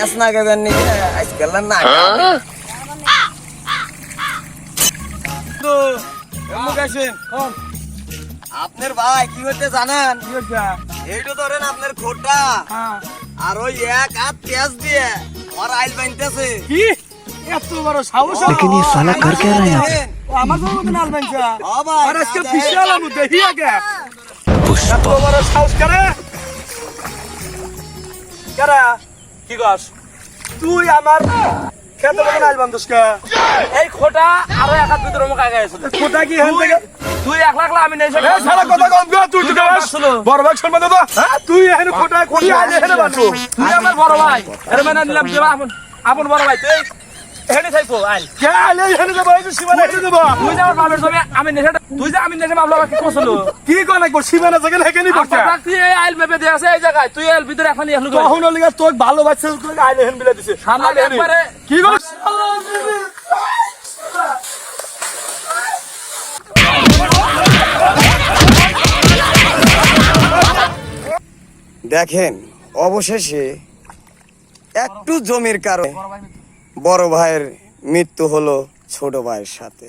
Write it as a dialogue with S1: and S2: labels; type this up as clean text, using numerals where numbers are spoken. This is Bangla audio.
S1: গাছ না গাবেন নি আজকাল না আপনার ভাই কি হচ্ছে জানেন? এইটা ধরেন আপনার খোটা আর ওই এক হাত পেঁয়াজ দিয়ে আর আইল বানতেছে।
S2: কি এত বড় সাহস?
S3: लेकिन ये साला कर क्या रहा है यहाँ पे?
S2: আমার তো মতন আল বানছা।
S1: ও ভাই,
S2: আর আজকে
S1: দাদা,
S2: বিশাল আমু দেখি আগে। এত বড় সাহস করে? কেরা? কি গাছ? তুই আমার খেতে মতন আল বানছস কে?
S4: এই খোটা আরো এক হাত ভিতরে মুখ আগে আছে।
S2: কোটা কি হেন থেকে?
S4: তুই এক লাখ আমি নেই
S2: এই সারা কথা কম গো, তুই তো গাছ। বড় ভাই সম্মান দে তো। তুই এখানে কোটা কোন আইলে এখানে বানছু?
S4: তুই আমার বড় ভাই এর মানে নিলাম যে আপন বড় ভাই তুই এখানে থাকো আইল
S2: কে আইলে এখানে যাব এই সীমানা এখানে দেব।
S4: তুই যে আমার বাবার জমি আমি নেশাটা তুই যে আমি নেশা বাবলা কি করছিল
S2: কি কোন একবার সীমানা জায়গা এখানেই বসা।
S4: আপনার তুই এই আইল মেপে দিয়ে আছে এই জায়গায় তুই এর ভিতরে এখন এখনো
S2: তখন লিগা তোর ভালো বাচ্চা কই আইলে এখানে বিলা দিছে।
S4: সামনে একবারে
S2: কি করছ?
S1: দেখেন অবশেষে একটু জমির কারণে বড় ভাইয়ের মৃত্যু হলো ছোট ভাইয়ের সাথে।